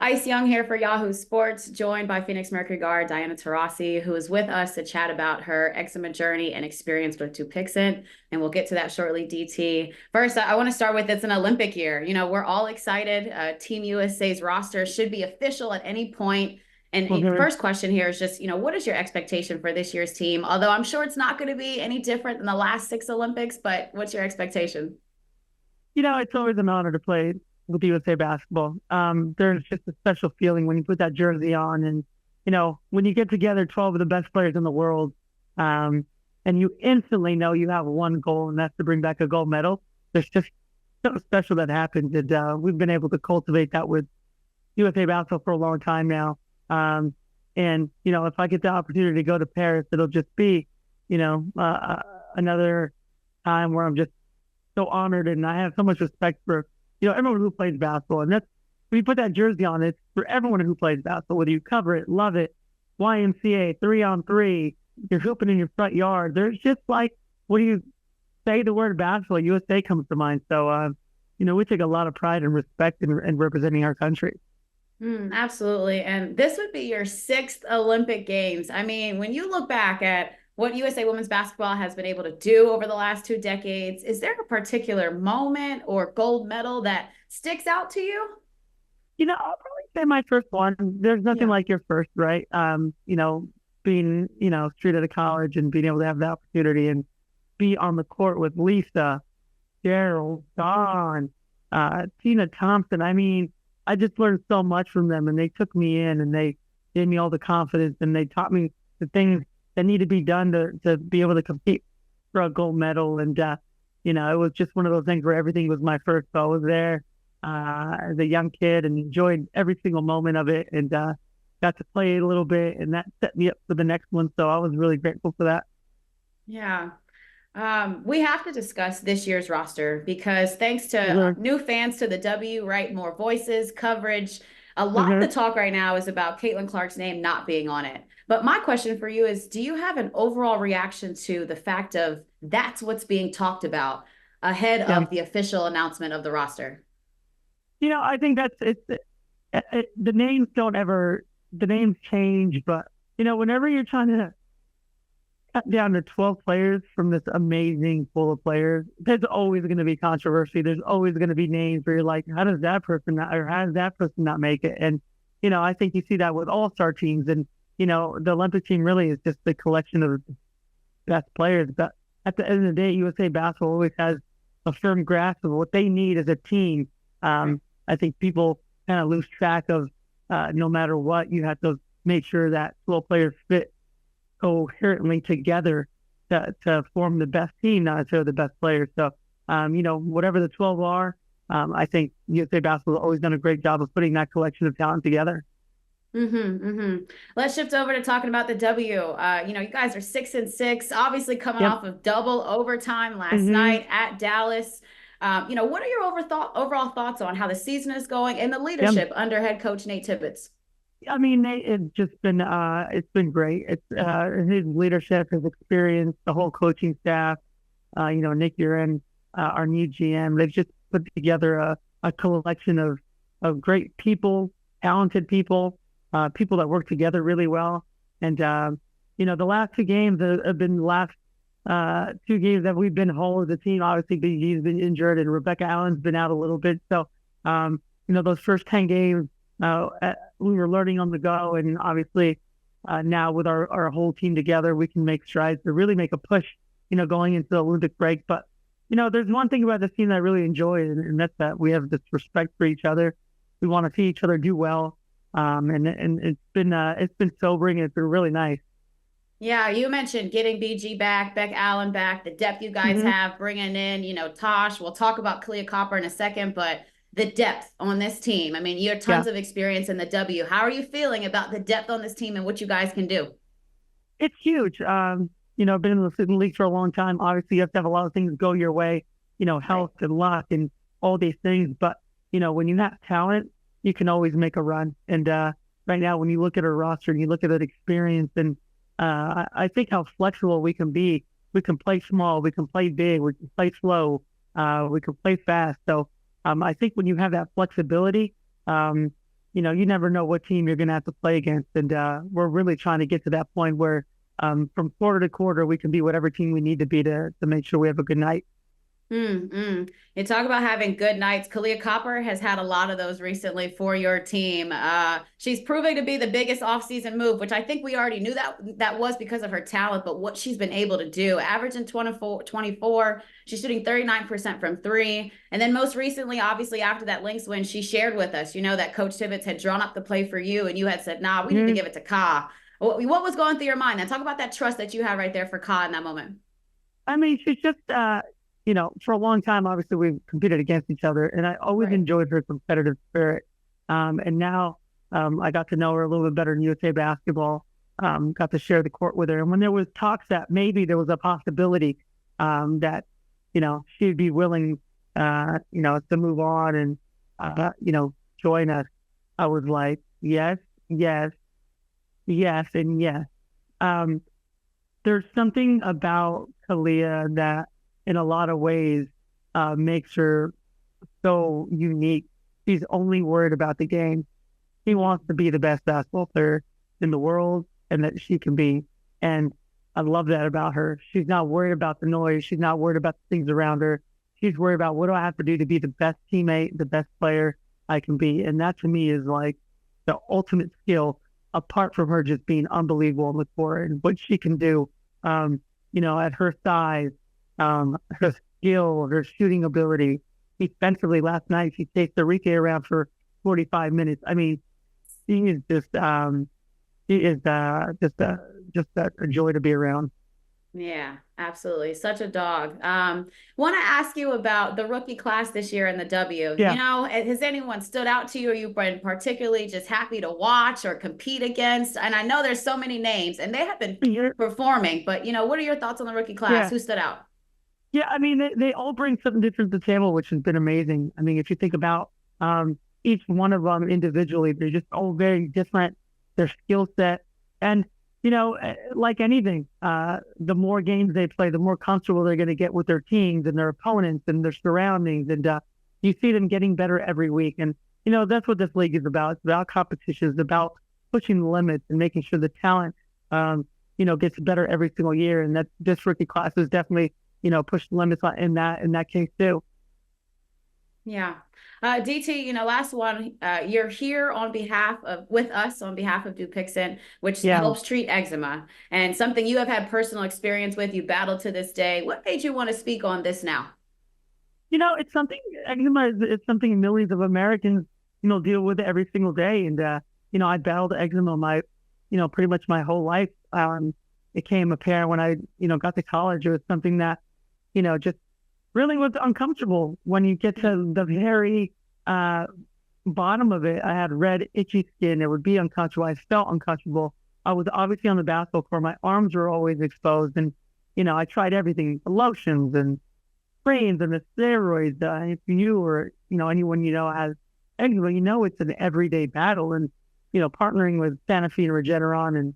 Ice Young here for Yahoo Sports, joined by Phoenix Mercury guard Diana Taurasi, who is with us to chat about her eczema journey and experience with Dupixent. And we'll get to that shortly, DT. First, I want to start with it's an Olympic year. We're all excited. Team USA's roster should be official at any point. And Okay. first question here is just, what is your expectation for this year's team? Although I'm sure it's not going to be any different than the last six Olympics, but what's your expectation? It's always an honor to play with USA basketball. There's just a special feeling when you put that jersey on and, when you get together 12 of the best players in the world, and you instantly know you have one goal, and that's to bring back a gold medal. There's just something special that happens. And we've been able to cultivate that with USA basketball for a long time now. And, if I get the opportunity to go to Paris, it'll just be, another time where I'm just so honored, and I have so much respect for everyone who plays basketball. And that's when you put that jersey on, it's for everyone who plays basketball, whether you cover it, love it, YMCA, 3-on-3, you're hooping in your front yard. There's just like, when you say the word basketball, USA comes to mind. So we take a lot of pride and respect in representing our country. Absolutely. And this would be your sixth Olympic Games. I mean, when you look back at what USA women's basketball has been able to do over the last 2 decades, is there a particular moment or gold medal that sticks out to you? I'll probably say my first one. There's nothing Yeah. like your first, right? Being, straight out of college and being able to have the opportunity and be on the court with Lisa, Cheryl, Dawn, Tina Thompson. I mean, I just learned so much from them, and they took me in and they gave me all the confidence, and they taught me the things that need to be done to be able to compete for a gold medal. And, it was just one of those things where everything was my first. So I was there as a young kid and enjoyed every single moment of it, and got to play it a little bit, and that set me up for the next one. So I was really grateful for that. Yeah. We have to discuss this year's roster because thanks to Mhm. new fans to the W, right? More voices, coverage. A lot of Mhm. the talk right now is about Caitlin Clark's name not being on it. But my question for you is, do you have an overall reaction to the fact of that's what's being talked about ahead Yeah. of the official announcement of the roster? I think the names don't ever, the names change, but, whenever you're trying to cut down to 12 players from this amazing pool of players, there's always going to be controversy. There's always going to be names where you're like, how does that person not, or how does that person not make it? And, I think you see that with all-star teams. And, the Olympic team really is just the collection of best players. But at the end of the day, USA basketball always has a firm grasp of what they need as a team. I think people kind of lose track of, no matter what, you have to make sure that 12 players fit coherently together to form the best team, not necessarily the best players. So, whatever the 12 are, I think USA Basketball has always done a great job of putting that collection of talent together. Let's shift over to talking about the W. You guys are 6-6, obviously coming Yep. off of double overtime last hmm night at Dallas. What are your overall thoughts on how the season is going and the Yep. leadership under head coach Nate Tibbetts? I mean, it's just been it's been great. It's his leadership, his experience, the whole coaching staff. Nick Uren, our new GM, they've just put together a collection of great people, talented people, people that work together really well. And the last two games have been the last 2 games that we've been whole as a team. Obviously, BG's been injured, and Rebecca Allen's been out a little bit. So, those first 10 games. We were learning on the go, and obviously now with our whole team together, we can make strides to really make a push, going into the Olympic break. But, there's one thing about this team that I really enjoy, and that's that we have this respect for each other. We want to see each other do well. And it's been sobering, and it's been really nice. Yeah, you mentioned getting BG back, Beck Allen back, the depth you guys hmm have, bringing in, Tosh. We'll talk about Kahleah Copper in a second, but the depth on this team. I mean, you have Yeah, tons of experience in the W. How are you feeling about the depth on this team and what you guys can do? it's huge. I've been in the league for a long time. Obviously, you have to have a lot of things go your way, Right. health and luck and all these things. But, when you have talent, you can always make a run. And right now, when you look at our roster and you look at that experience, and I think how flexible we can be. We can play small, we can play big, we can play slow, we can play fast. So I think when you have that flexibility, um, you never know what team you're going to have to play against. And we're really trying to get to that point where from quarter to quarter, we can be whatever team we need to be to make sure we have a good night. You talk about having good nights. Kahleah Copper has had a lot of those recently for your team. She's proving to be the biggest offseason move, which I think we already knew that was because of her talent, but what she's been able to do, averaging 24, she's shooting 39% from three. And then most recently, obviously after that Lynx win, she shared with us, that Coach Tibbetts had drawn up the play for you and you had said, nah, we need to give it to Ka. What was going through your mind? Then talk about that trust that you had right there for Ka in that moment. I mean, she's just, for a long time, obviously we've competed against each other, and I always Right. enjoyed her competitive spirit. And now I got to know her a little bit better in USA basketball. Got to share the court with her, and when there was talks that maybe there was a possibility that she'd be willing, to move on and join us, I was like, yes, yes, yes, and yes. Um, there's something about Kahleah that, in a lot of ways, makes her so unique. She's only worried about the game. She wants to be the best basketball player in the world and that she can be. And I love that about her. She's not worried about the noise. She's not worried about the things around her. She's worried about what do I have to do to be the best teammate, the best player I can be. And that to me is like the ultimate skill, apart from her just being unbelievable on the court and what she can do, at her size, her skill, her shooting ability. Defensively, last night she chased Enrique around for 45 minutes. I mean, she is just a joy to be around. Yeah, absolutely. Such a dog. Want to ask you about the rookie class this year in the W. Yeah, Has anyone stood out to you or you've been particularly just happy to watch or compete against? And I know there's so many names and they have been performing, but what are your thoughts on the rookie class? yeah, Who stood out? yeah. I mean, they all bring something different to the table, which has been amazing. I mean, if you think about each one of them individually, they're just all very different. Their skill set, and like anything, the more games they play, the more comfortable they're going to get with their teams and their opponents and their surroundings, and you see them getting better every week. And that's what this league is about. It's about competition. It's about pushing the limits and making sure the talent, gets better every single year. And that this rookie class is definitely push the limits in that case too. Yeah. DT, last one, you're here with us on behalf of Dupixent, which Yeah. helps treat eczema and something you have had personal experience with, you battled to this day. What made you want to speak on this now? It's something, eczema is something millions of Americans, deal with every single day. And, I battled eczema pretty much my whole life. It became apparent when I, got to college. It was something that, just really was uncomfortable when you get to the very bottom of it. I had red, itchy skin. It would be uncomfortable. I felt uncomfortable. I was obviously on the basketball court. My arms were always exposed. And, I tried everything, the lotions and sprains and the steroids. If you or, anyone has eczema, it's an everyday battle. And, partnering with Sanofi and Regeneron and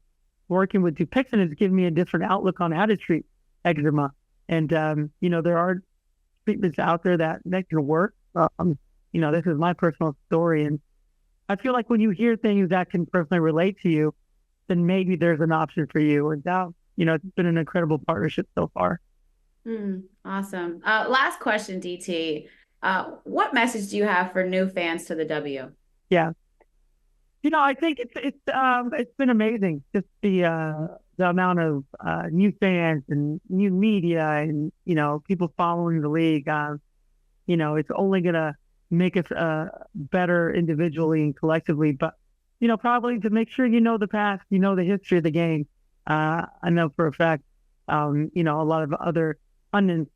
working with Dupixent has given me a different outlook on how to treat eczema. And, there are treatments out there that can work. This is my personal story. And I feel like when you hear things that can personally relate to you, then maybe there's an option for you. And now, it's been an incredible partnership so far. Awesome. Last question, DT. What message do you have for new fans to the W? Yeah. I think it's been amazing. Just the amount of new fans and new media and people following the league. It's only gonna make us better individually and collectively, but probably to make sure the past, the history of the game. I know for a fact, a lot of other pundits,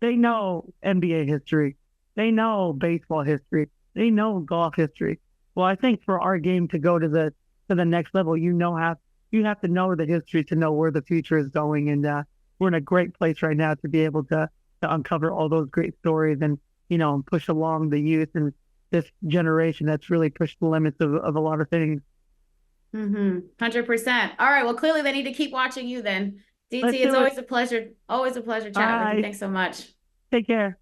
they know NBA history, they know baseball history, they know golf history. Well, I think for our game to go to the next level, you have to know the history to know where the future is going. And we're in a great place right now to be able to uncover all those great stories and, push along the youth and this generation that's really pushed the limits of a lot of things. 100%. All right. Well, clearly they need to keep watching you then. DT, it's always a pleasure chatting with you. Thanks so much. Take care.